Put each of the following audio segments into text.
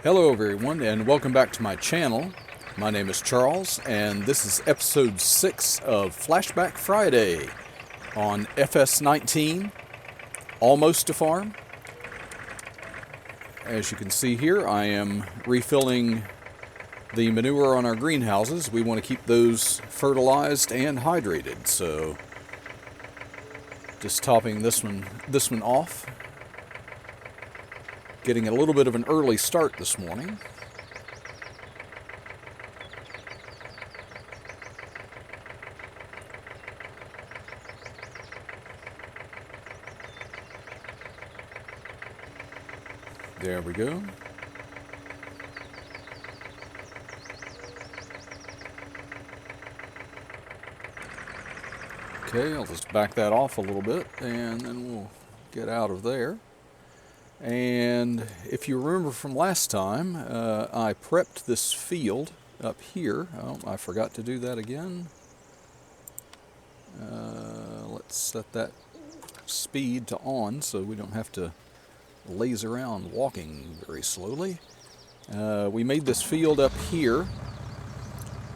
Hello everyone and welcome back to my channel. My name is Charles and this is episode 6 of Flashback Friday on FS19, Almosta farm. As you can see here, I am refilling the manure on our greenhouses. We want to keep those fertilized and hydrated, so just topping this one off. Getting a little bit of an early start this morning. There we go. Okay, I'll just back that off a little bit and then we'll get out of there. And if you remember from last time, I prepped this field up here. Oh, I forgot to do that again. Let's set that speed to on so we don't have to laze around walking very slowly. We made this field up here,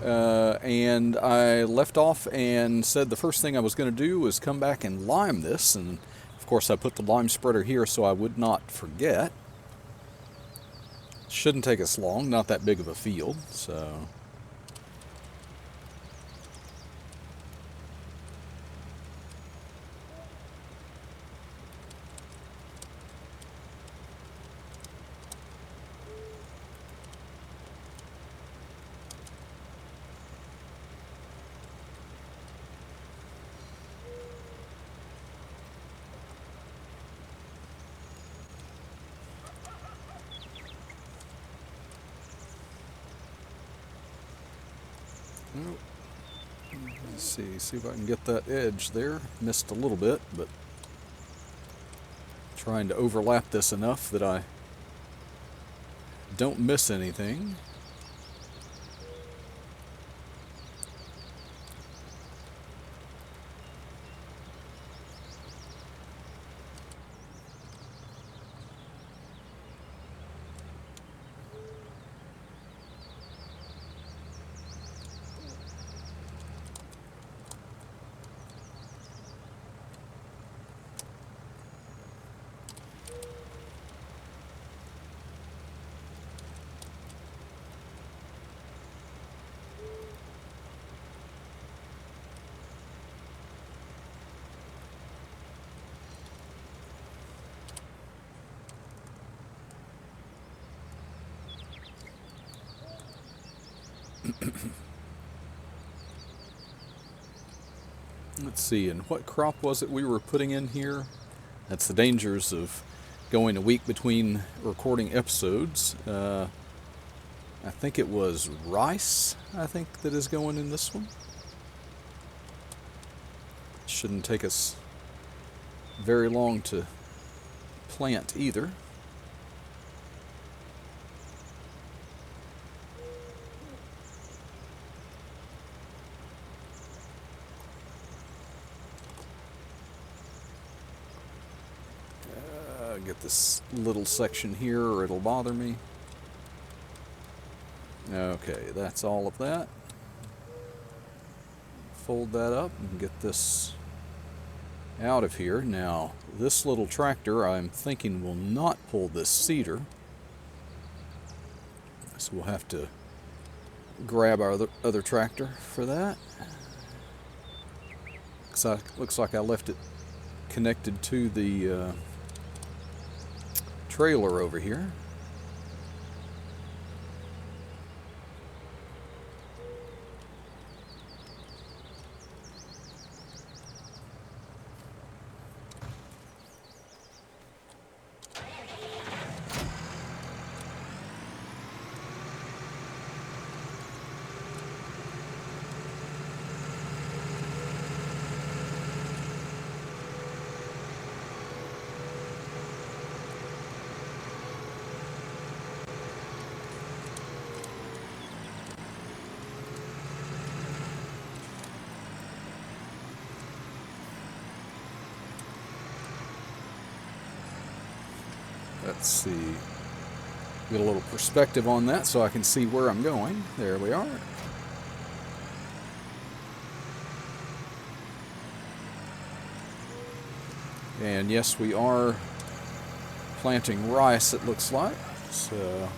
and I left off and said the first thing I was going to do was come back and lime this, and of course I put the lime spreader here so I would not forget. Shouldn't take us long, not that big of a field, so... Let's see if I can get that edge there. Missed a little bit, but trying to overlap this enough that I don't miss anything. Let's see, and what crop was it we were putting in here? That's the dangers of going a week between recording episodes. I think it was rice, that is going in this one. Shouldn't take us very long to plant either. Get this little section here or it'll bother me. Okay, that's all of that. Fold that up and get this out of here. Now, this little tractor I'm thinking will not pull this seeder, so we'll have to grab our other tractor for that. Looks like I left it connected to the trailer over here. Let's see. Get a little perspective on that so I can see where I'm going. There we are. And yes, we are planting rice, it looks like. So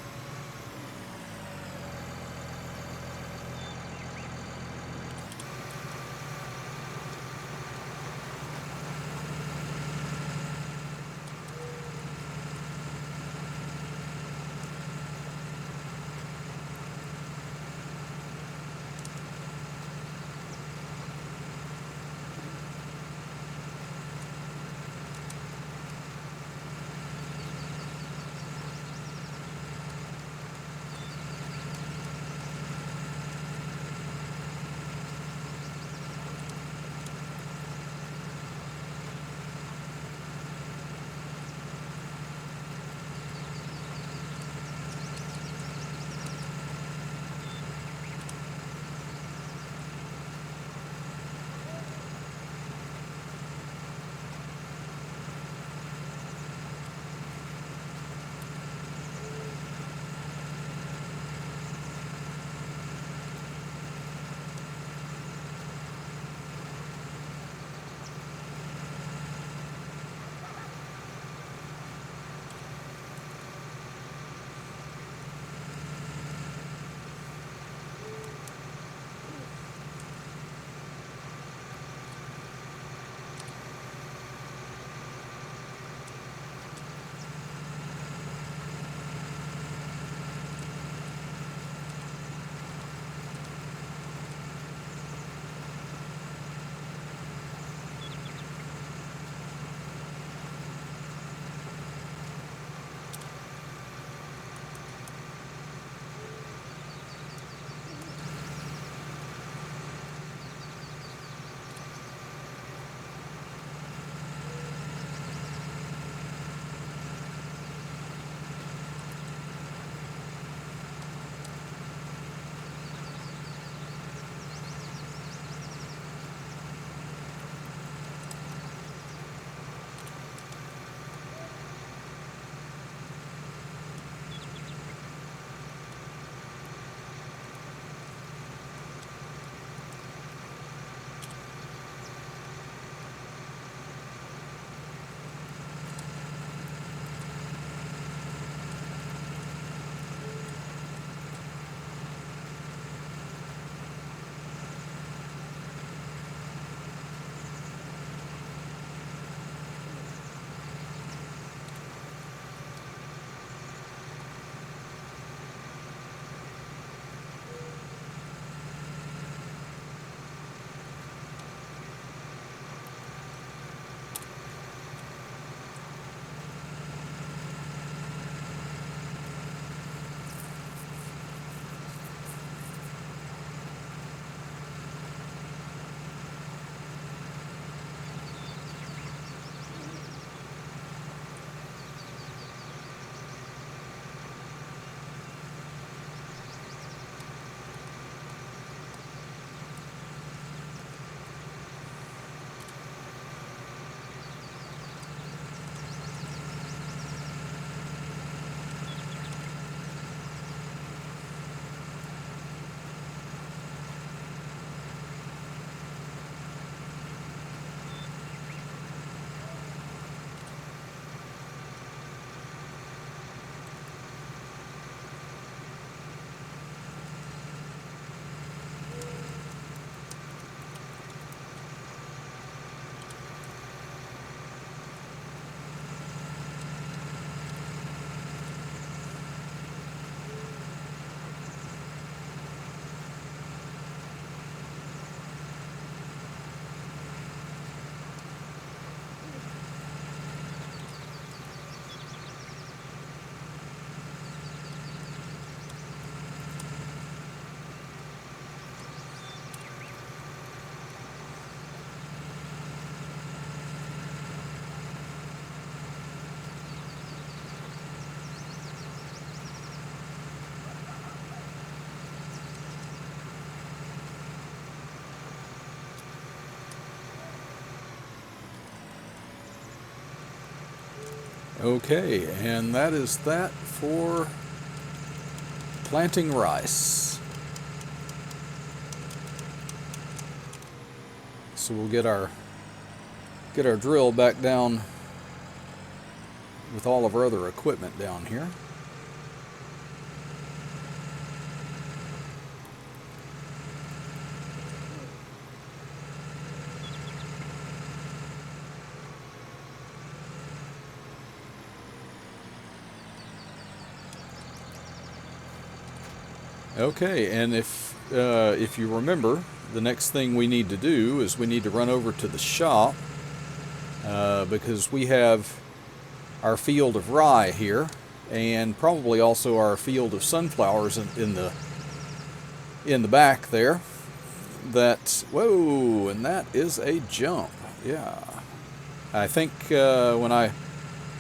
okay, and that is that for planting rice. So we'll get our drill back down with all of our other equipment down here. Okay, and if you remember, the next thing we need to do is we need to run over to the shop because we have our field of rye here, and probably also our field of sunflowers in the back there. Whoa, and that is a jump. Yeah, I think when I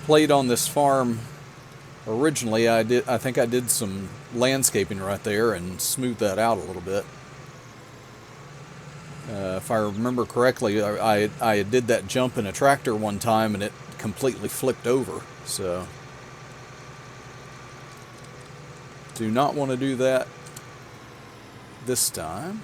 played on this farm originally, I think I did some landscaping right there and smoothed that out a little bit. If I remember correctly, I did that jump in a tractor one time and it completely flipped over. So do not want to do that this time.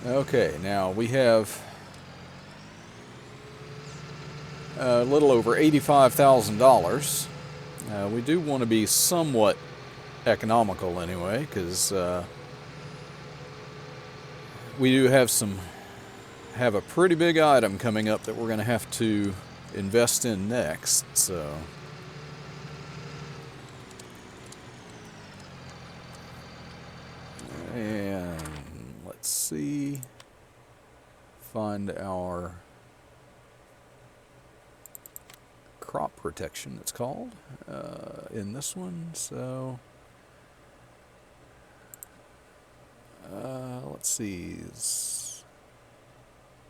Okay, now we have a little over $85,000. We do want to be somewhat economical anyway, because we do have a pretty big item coming up that we're going to have to invest in next. So and let's see, find our crop protection, it's called, in this one. So let's see,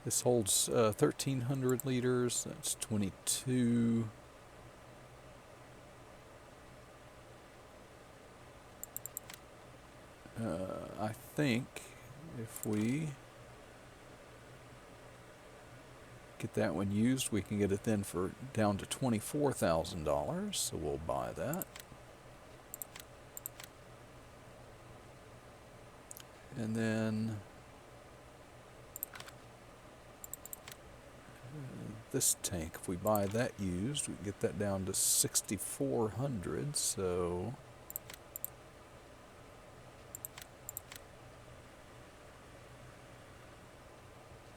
this holds 1,300 liters, that's 22. I think if we get that one used, we can get it then for down to $24,000, so we'll buy that. And then this tank, if we buy that used, we can get that down to 6,400, so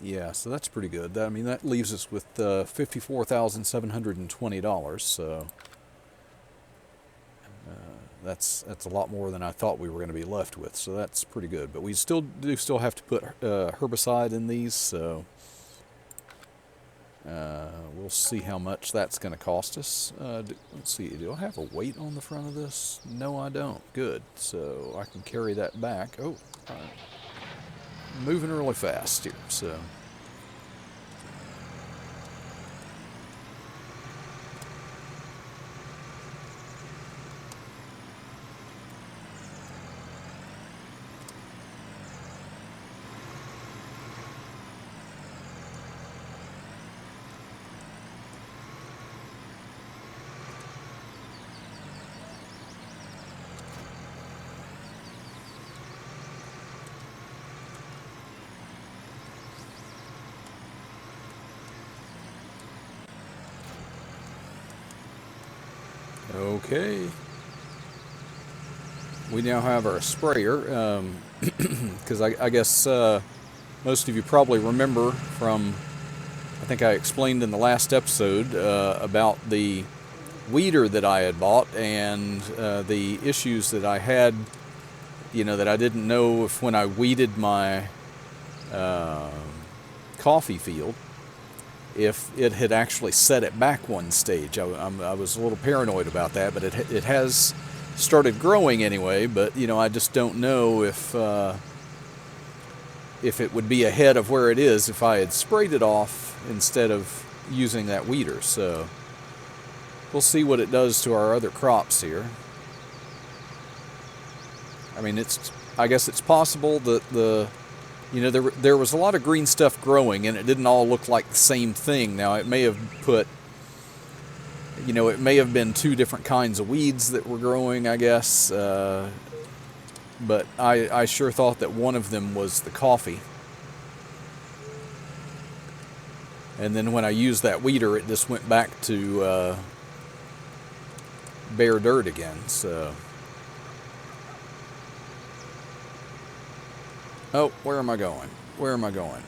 yeah, so that's pretty good. I mean, that leaves us with $54,720, so that's a lot more than I thought we were going to be left with, so that's pretty good. But we still have to put herbicide in these, so we'll see how much that's going to cost us. Let's see, do I have a weight on the front of this? No, I don't. Good, so I can carry that back. Oh, moving really fast here, so okay. We now have our sprayer, because I guess most of you probably remember from, I think I explained in the last episode about the weeder that I had bought and the issues that I had, that I didn't know if when I weeded my coffee field, if it had actually set it back one stage. I was a little paranoid about that, but it has started growing anyway. But I just don't know if it would be ahead of where it is if I had sprayed it off instead of using that weeder. So we'll see what it does to our other crops here. I mean, I guess it's possible that there was a lot of green stuff growing, and it didn't all look like the same thing. Now, it may have it may have been two different kinds of weeds that were growing, I guess. But I sure thought that one of them was the coffee. And then when I used that weeder, it just went back to bare dirt again. So, oh, where am I going? Where am I going?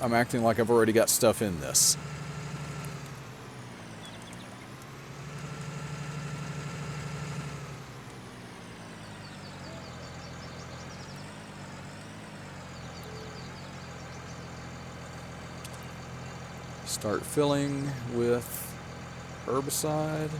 I'm acting like I've already got stuff in this. Start filling with herbicide.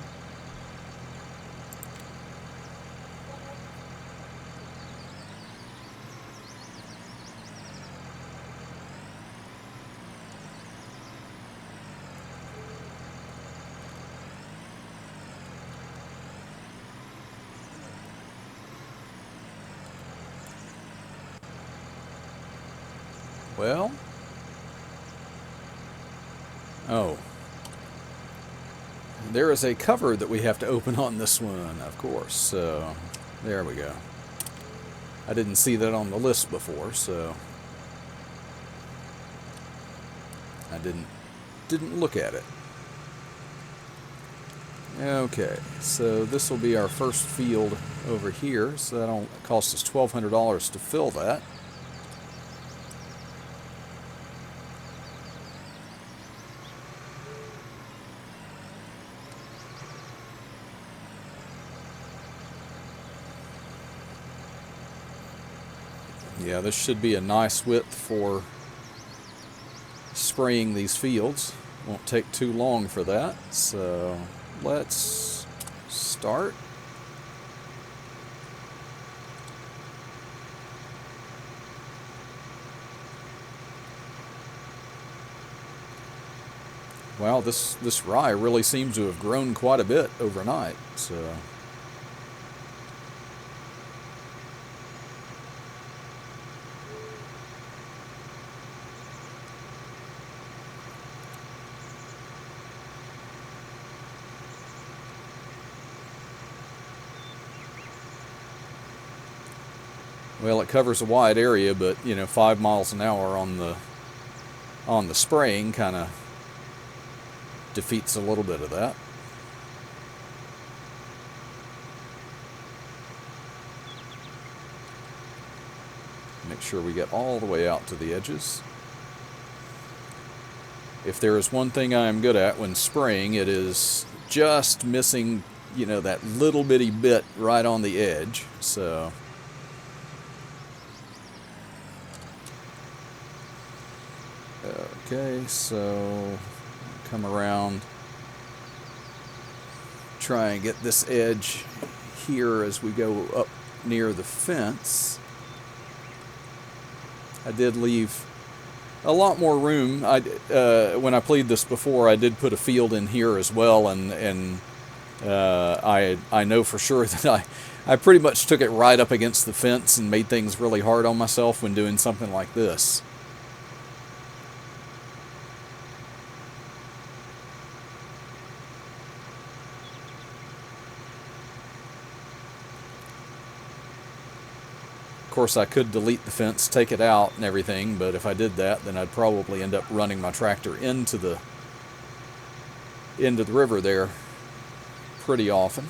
Well, oh, there is a cover that we have to open on this one, of course. So, there we go. I didn't see that on the list before, so I didn't look at it. Okay, so this will be our first field over here. So that'll cost us $1,200 to fill that. Yeah, this should be a nice width for spraying these fields. Won't take too long for that. So let's start. Wow, this rye really seems to have grown quite a bit overnight. So. Well, it covers a wide area, but 5 miles an hour on the spraying kind of defeats a little bit of that. Make sure we get all the way out to the edges. If there is one thing I am good at when spraying, it is just missing, that little bitty bit right on the edge. So. Okay, so come around, try and get this edge here as we go up near the fence. I did leave a lot more room. When I played this before, I did put a field in here as well, and I know for sure that I pretty much took it right up against the fence and made things really hard on myself when doing something like this. Of course, I could delete the fence, take it out and everything, but if I did that, then I'd probably end up running my tractor into the river there pretty often.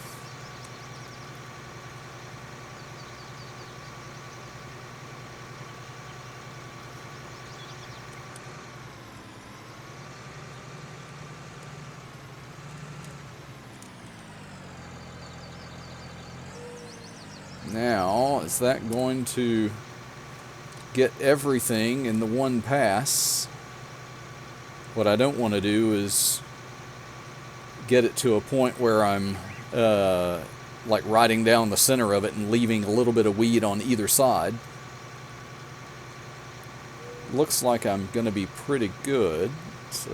Now, is that going to get everything in the one pass? What I don't want to do is get it to a point where I'm like riding down the center of it and leaving a little bit of weed on either side. Looks like I'm going to be pretty good, so...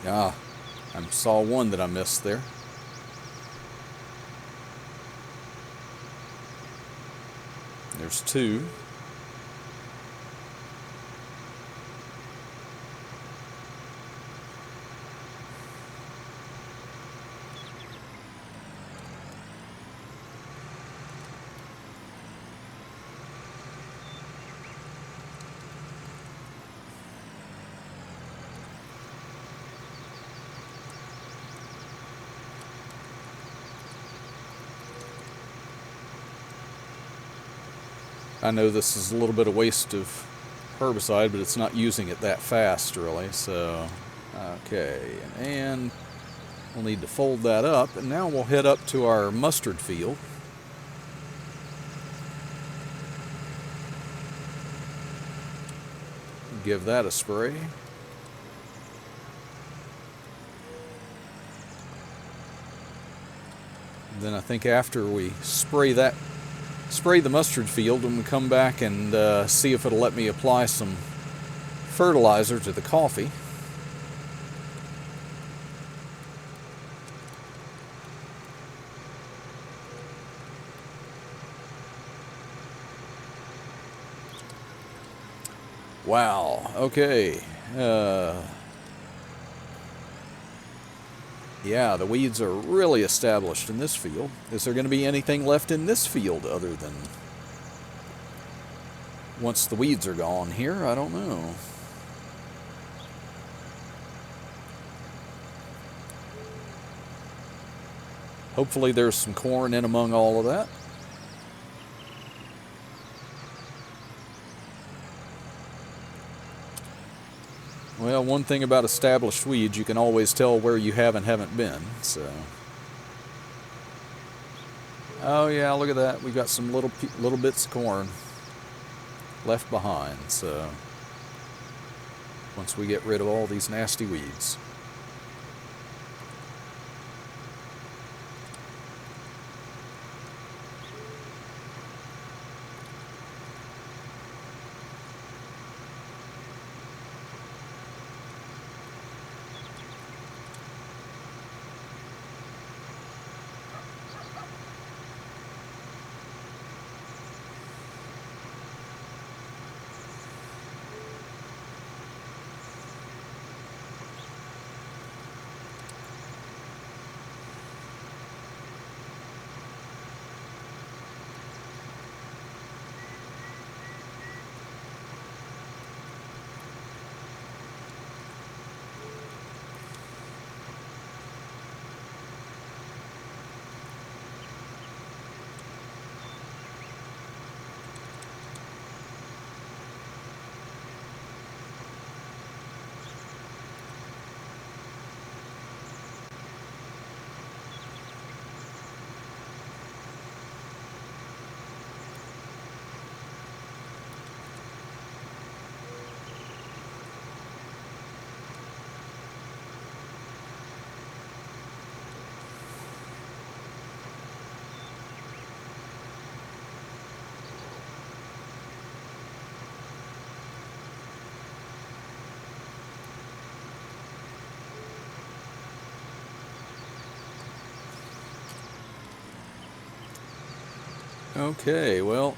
Ah, I saw one that I missed there. There's two. I know this is a little bit of waste of herbicide, but it's not using it that fast, really. So, okay, and we'll need to fold that up, and now we'll head up to our mustard field. Give that a spray. And then I think after we spray the mustard field, and we come back and see if it'll let me apply some fertilizer to the coffee. Wow, okay. Yeah, the weeds are really established in this field. Is there going to be anything left in this field other than once the weeds are gone here? I don't know. Hopefully there's some corn in among all of that. Well, one thing about established weeds, you can always tell where you have and haven't been, so. Oh yeah, look at that. We've got some little bits of corn left behind, so once we get rid of all these nasty weeds. Okay, well,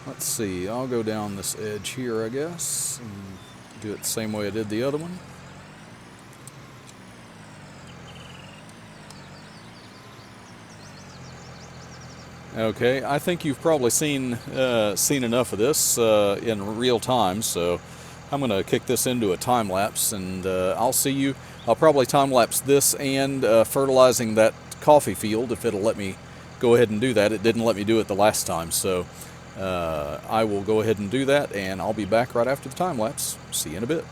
let's see. I'll go down this edge here, I guess, and do it the same way I did the other one. Okay, I think you've probably seen enough of this in real time, so I'm going to kick this into a time lapse, and I'll see you. I'll probably time lapse this and fertilizing that coffee field if it'll let me go ahead and do that. It didn't let me do it the last time, so I will go ahead and do that, and I'll be back right after the time lapse. See you in a bit.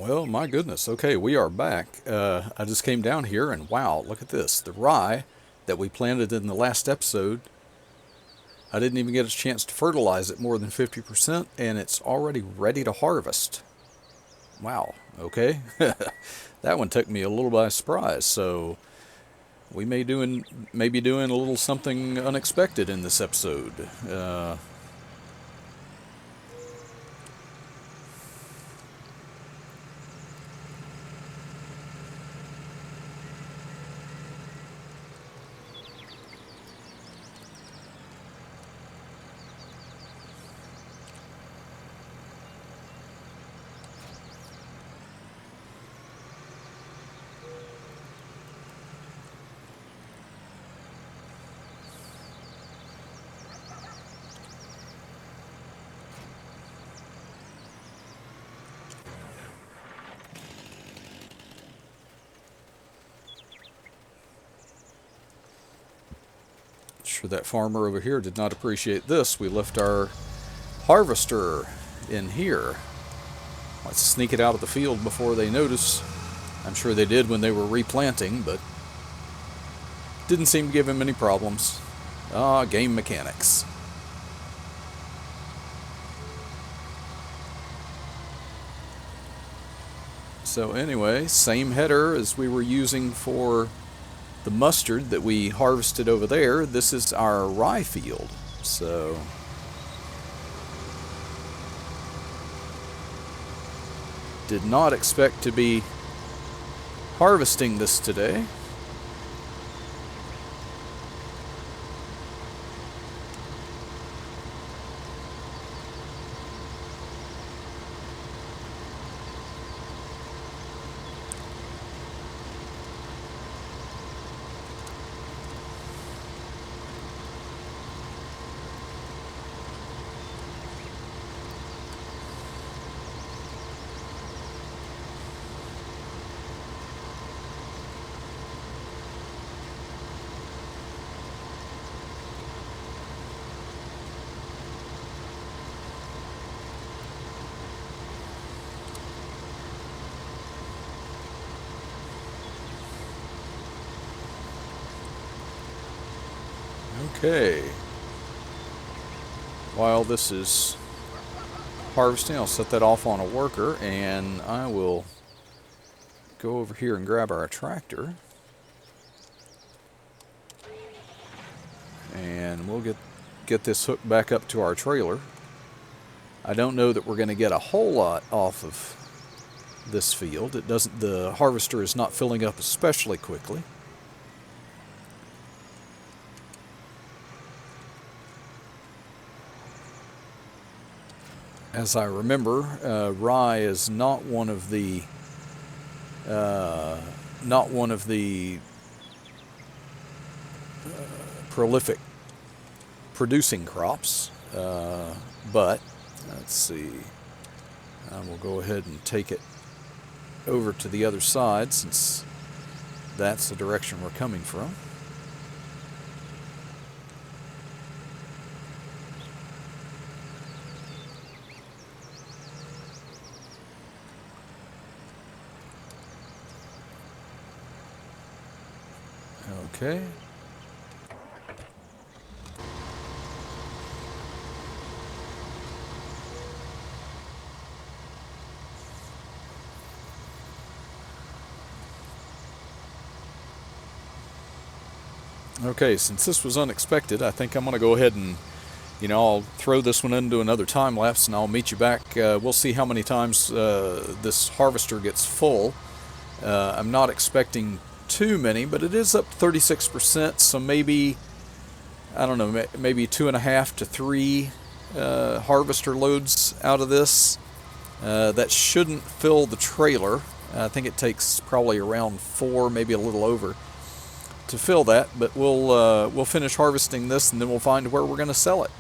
Well, my goodness. Okay, we are back. I just came down here and wow, look at this. The rye that we planted in the last episode, I didn't even get a chance to fertilize it more than 50%, and it's already ready to harvest. Wow, okay. That one took me a little by surprise, so we may be doing a little something unexpected in this episode. Sure, that farmer over here did not appreciate this. We left our harvester in here. Let's sneak it out of the field before they notice. I'm sure they did when they were replanting, but didn't seem to give him any problems. Game mechanics. So anyway, same header as we were using for the mustard that we harvested over there. This is our rye field. So did not expect to be harvesting this today. Okay. While this is harvesting, I'll set that off on a worker, and I will go over here and grab our tractor. And we'll get this hooked back up to our trailer. I don't know that we're going to get a whole lot off of this field. The harvester is not filling up especially quickly. As I remember, rye is not one of the prolific producing crops, but let's see. I will go ahead and take it over to the other side since that's the direction we're coming from. Okay. Okay, since this was unexpected, I think I'm going to go ahead and, I'll throw this one into another time lapse and I'll meet you back. We'll see how many times this harvester gets full. I'm not expecting too many, but it is up 36%, so maybe, I don't know, maybe 2.5 to 3 harvester loads out of this. That shouldn't fill the trailer. I think it takes probably around 4, maybe a little over, to fill that, but we'll finish harvesting this and then we'll find where we're going to sell it.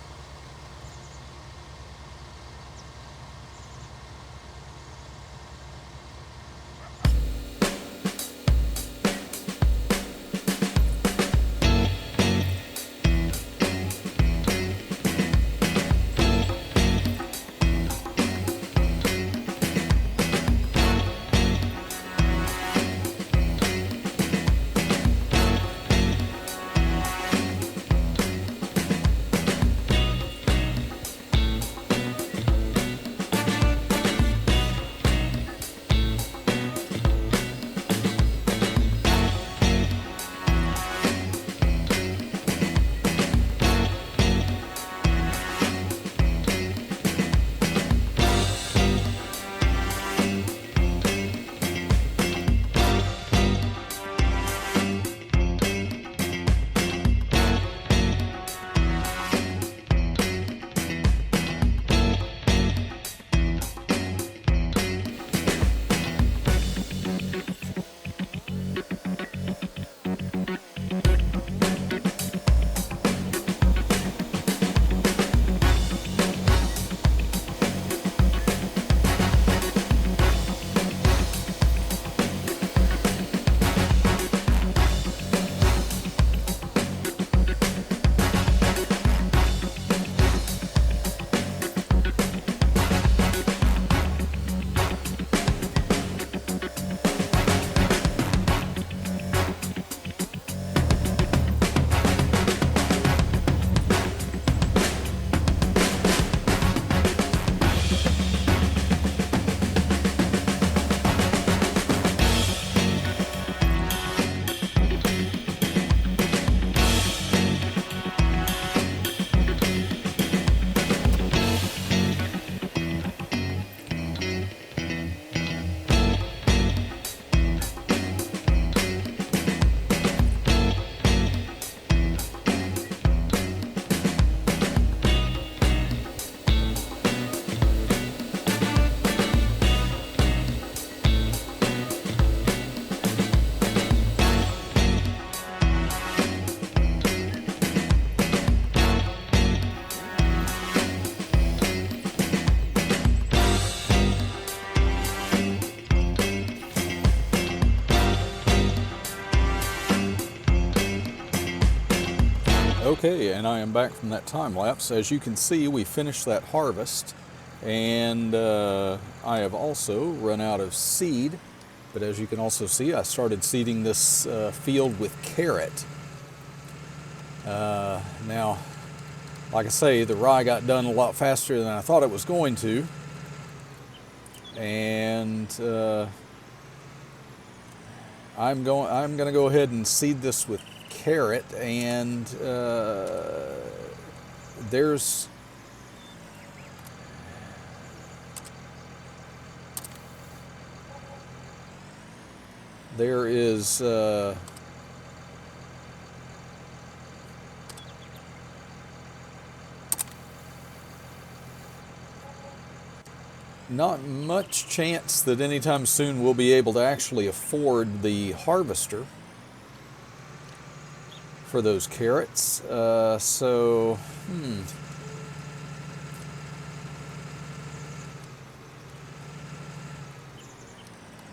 Okay, and I am back from that time lapse. As you can see, we finished that harvest, and I have also run out of seed. But as you can also see, I started seeding this field with carrot. Now, like I say, the rye got done a lot faster than I thought it was going to, and I'm going to go ahead and seed this with carrot, and there's there is not much chance that anytime soon we'll be able to actually afford the harvester for those carrots.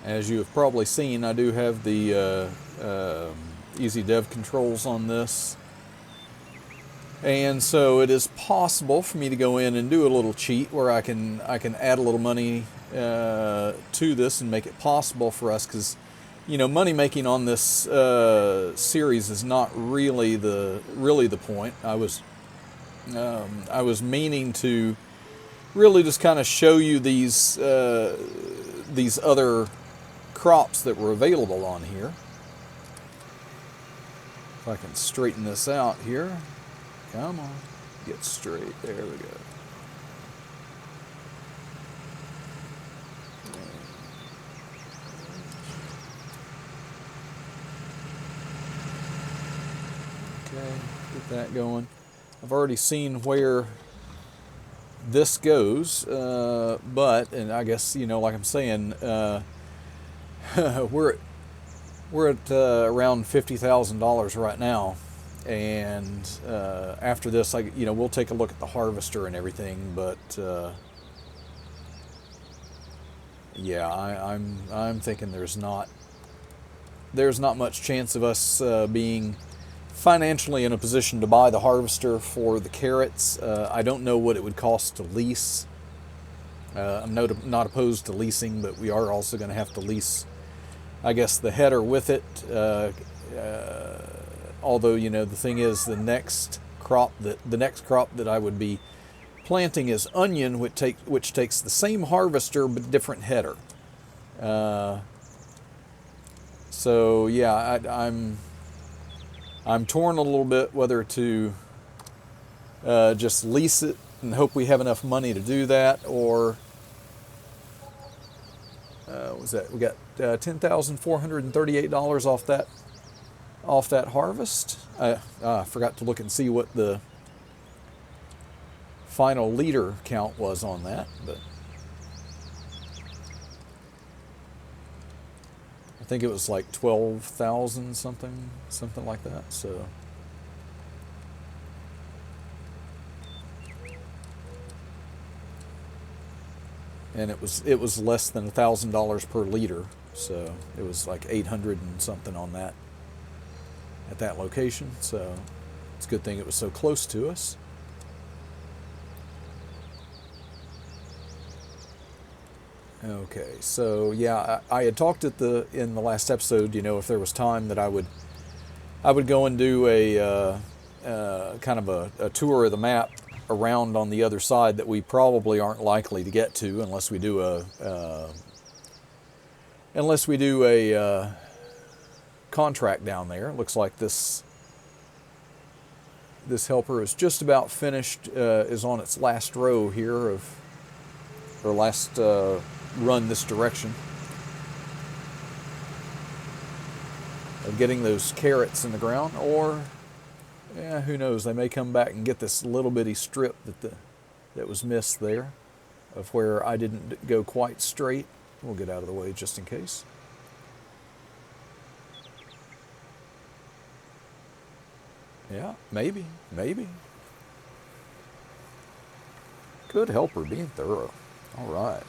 As you have probably seen, I do have the easy dev controls on this. And so it is possible for me to go in and do a little cheat where I can add a little money to this and make it possible for us, because money making on this series is not really the point. I was meaning to really just kind of show you these other crops that were available on here. If I can straighten this out here. Come on, get straight. There we go. Okay, get that going. I've already seen where this goes, but, and I guess, like I'm saying, we're at around $50,000 right now. And after this, we'll take a look at the harvester and everything. But yeah, I'm thinking there's not much chance of us being financially in a position to buy the harvester for the carrots. I don't know what it would cost to lease. I'm not opposed to leasing, but we are also going to have to lease, I guess, the header with it. Although, the thing is, the next crop that I would be planting is onion, which takes the same harvester but different header. So yeah, I'm torn a little bit whether to just lease it and hope we have enough money to do that, or what was that? We got $10,438 off that harvest. I forgot to look and see what the final liter count was on that, but I think it was like 12,000 something like that. So and it was less than $1,000 per liter, so it was like 800 and something on that at that location. So it's a good thing it was so close to us. Okay, so yeah, I had talked in the last episode, if there was time that I would go and do a kind of a tour of the map around on the other side that we probably aren't likely to get to unless we do a contract down there. It looks like this helper is just about finished, is on its last row here or last run this direction of getting those carrots in the ground, or yeah, who knows, they may come back and get this little bitty strip that was missed there of where I didn't go quite straight. We'll get out of the way just in case. Yeah, maybe. Good helper, being thorough. All right.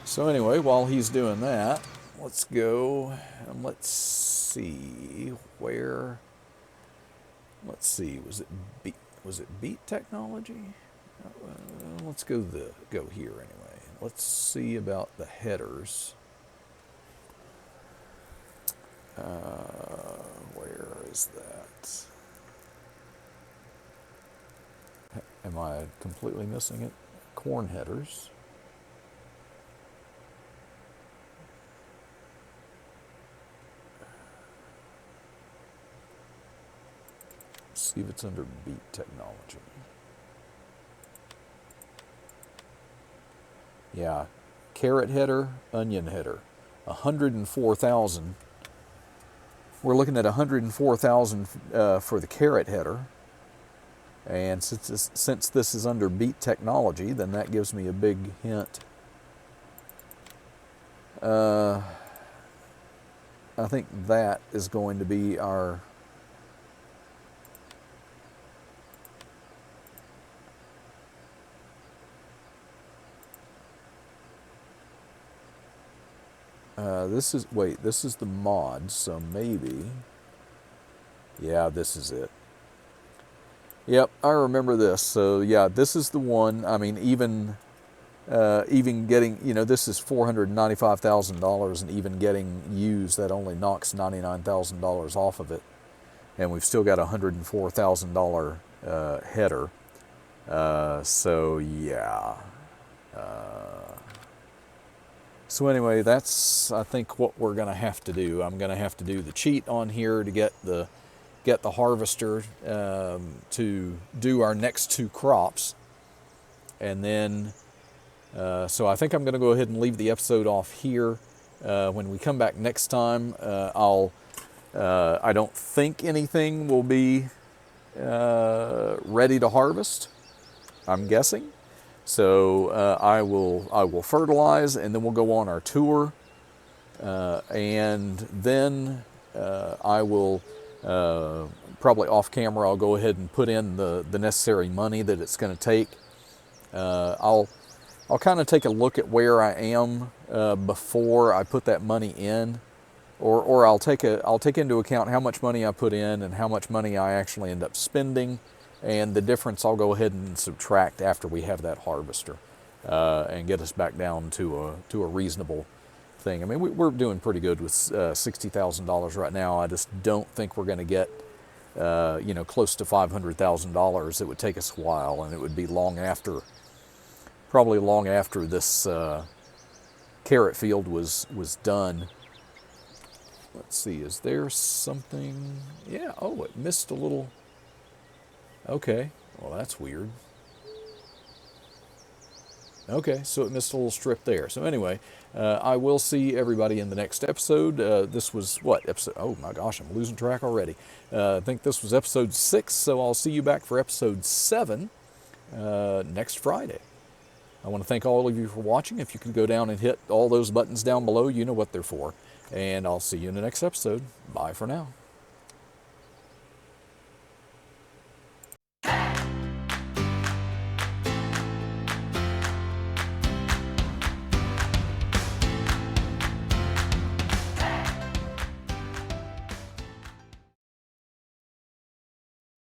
So anyway, while he's doing that, let's go and let's see where let's see, was it beat technology? Let's go here anyway. Let's see about the headers. Where is that? Am I completely missing it? Corn headers. See if it's under beat technology. Yeah, carrot header, onion header, 104,000. We're looking at 104,000 for the carrot header, and since this is under beat technology, then that gives me a big hint. I think that is going to be our. This is the mod, so maybe, yeah, this is it. Yep, I remember this. So yeah, this is the one. I mean, even getting, this is $495,000, and even getting used, that only knocks $99,000 off of it, and we've still got a $104,000 header. So yeah. So anyway, that's, I think, what we're going to have to do. I'm going to have to do the cheat on here to get the harvester to do our next two crops. And then, so I think I'm going to go ahead and leave the episode off here. When we come back next time, I don't think anything will be ready to harvest, I'm guessing. So I will fertilize, and then we'll go on our tour, and then I will probably off camera. I'll go ahead and put in the necessary money that it's going to take. I'll kind of take a look at where I am before I put that money in, or I'll take into account how much money I put in and how much money I actually end up spending. And the difference I'll go ahead and subtract after we have that harvester, and get us back down to a reasonable thing. I mean, we're doing pretty good with $60,000 right now. I just don't think we're going to get close to $500,000. It would take us a while, and it would be probably long after this carrot field was done. Let's see, is there something? Yeah, oh, it missed a little. Okay, well, that's weird. Okay, so it missed a little strip there. So anyway, I will see everybody in the next episode. This was what, episode? Oh my gosh, I'm losing track already. I think this was episode 6, so I'll see you back for episode 7 next Friday. I want to thank all of you for watching. If you could go down and hit all those buttons down below, you know what they're for. And I'll see you in the next episode. Bye for now.